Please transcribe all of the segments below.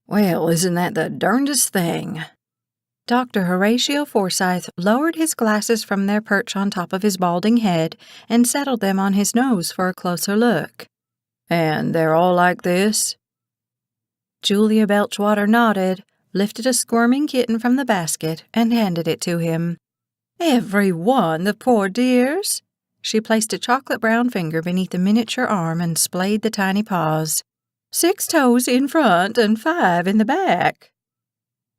Well, isn't that the darndest thing? Dr. Horatio Forsyth lowered his glasses from their perch on top of his balding head and settled them on his nose for a closer look. And they're all like this? Julia Belchwater nodded, lifted a squirming kitten from the basket, and handed it to him. Every one, the poor dears! She placed a chocolate-brown finger beneath the miniature arm and splayed the tiny paws. 6 toes in front and 5 in the back.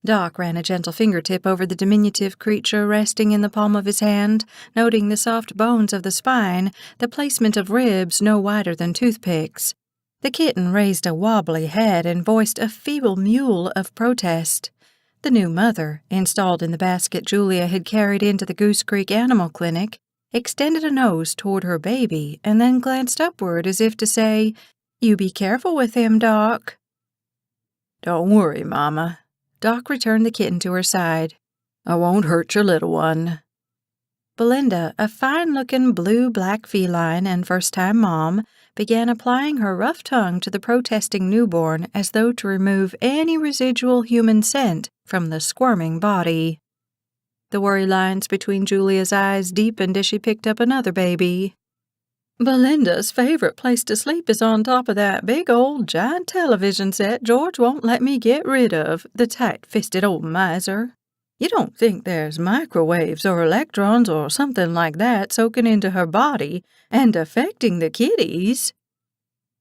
Doc ran a gentle fingertip over the diminutive creature resting in the palm of his hand, noting the soft bones of the spine, the placement of ribs no wider than toothpicks. The kitten raised a wobbly head and voiced a feeble mewl of protest. The new mother, installed in the basket Julia had carried into the Goose Creek Animal Clinic, extended a nose toward her baby and then glanced upward as if to say, "You be careful with him, Doc." "Don't worry, Mama." Doc returned the kitten to her side. "I won't hurt your little one." Belinda, a fine-looking blue-black feline and first-time mom, began applying her rough tongue to the protesting newborn as though to remove any residual human scent from the squirming body. The worry lines between Julia's eyes deepened as she picked up another baby. "Belinda's favorite place to sleep is on top of that big old giant television set George won't let me get rid of, the tight-fisted old miser. You don't think there's microwaves or electrons or something like that soaking into her body and affecting the kitties?"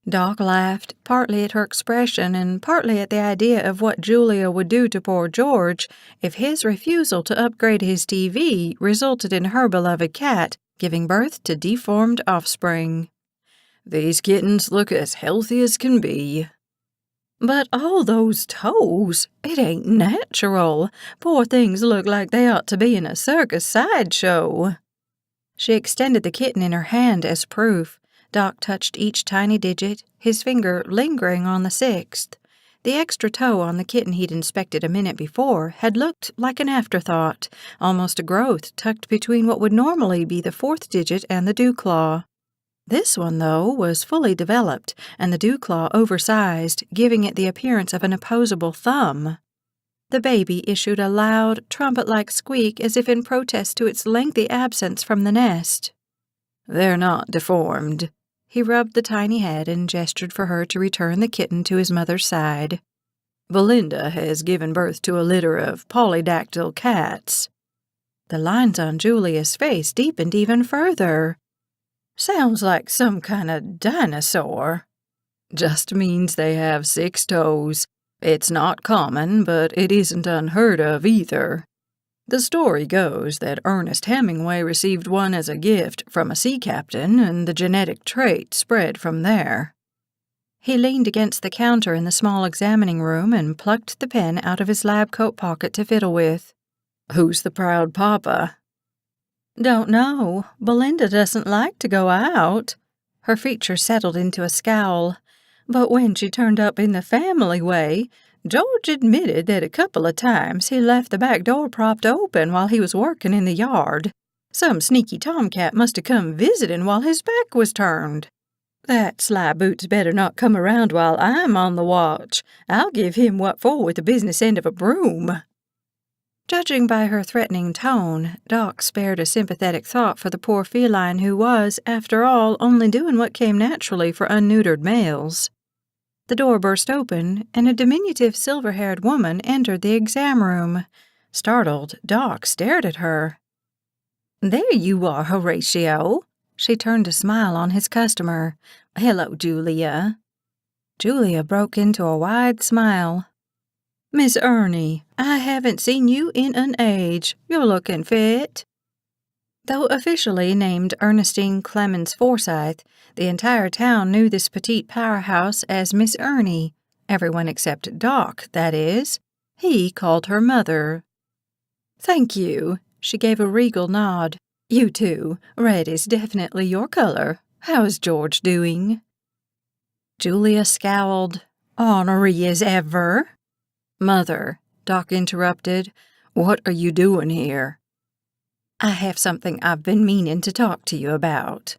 Doc laughed, partly at her expression and partly at the idea of what Julia would do to poor George if his refusal to upgrade his TV resulted in her beloved cat giving birth to deformed offspring. "These kittens look as healthy as can be." "But all those toes, it ain't natural. Poor things look like they ought to be in a circus sideshow." She extended the kitten in her hand as proof. Doc touched each tiny digit, his finger lingering on the 6th. The extra toe on the kitten he'd inspected a minute before had looked like an afterthought, almost a growth tucked between what would normally be the 4th digit and the dew claw. This one, though, was fully developed, and the dew claw oversized, giving it the appearance of an opposable thumb. The baby issued a loud, trumpet-like squeak as if in protest to its lengthy absence from the nest. "They're not deformed." He rubbed the tiny head and gestured for her to return the kitten to his mother's side. "Belinda has given birth to a litter of polydactyl cats." The lines on Julia's face deepened even further. "Sounds like some kind of dinosaur." "Just means they have 6 toes. It's not common, but it isn't unheard of either. The story goes that Ernest Hemingway received one as a gift from a sea captain, and the genetic trait spread from there." He leaned against the counter in the small examining room and plucked the pen out of his lab coat pocket to fiddle with. "Who's the proud papa?" "Don't know. Belinda doesn't like to go out." Her features settled into a scowl. "But when she turned up in the family way, George admitted that a couple of times he left the back door propped open while he was working in the yard. Some sneaky tomcat must have come visiting while his back was turned. That sly boot's better not come around while I'm on the watch. I'll give him what for with the business end of a broom." Judging by her threatening tone, Doc spared a sympathetic thought for the poor feline who was, after all, only doing what came naturally for unneutered males. The door burst open, and a diminutive silver-haired woman entered the exam room. Startled, Doc stared at her. "There you are, Horatio." She turned to smile on his customer. "Hello, Julia." Julia broke into a wide smile. "Miss Ernie, I haven't seen you in an age. You're looking fit." Though officially named Ernestine Clemens Forsyth, the entire town knew this petite powerhouse as Miss Ernie. Everyone except Doc, that is. He called her Mother. "Thank you." She gave a regal nod. "You too. Red is definitely your color. How's George doing?" Julia scowled. "Ornery as ever." "Mother," Doc interrupted, "what are you doing here?" "I have something I've been meaning to talk to you about."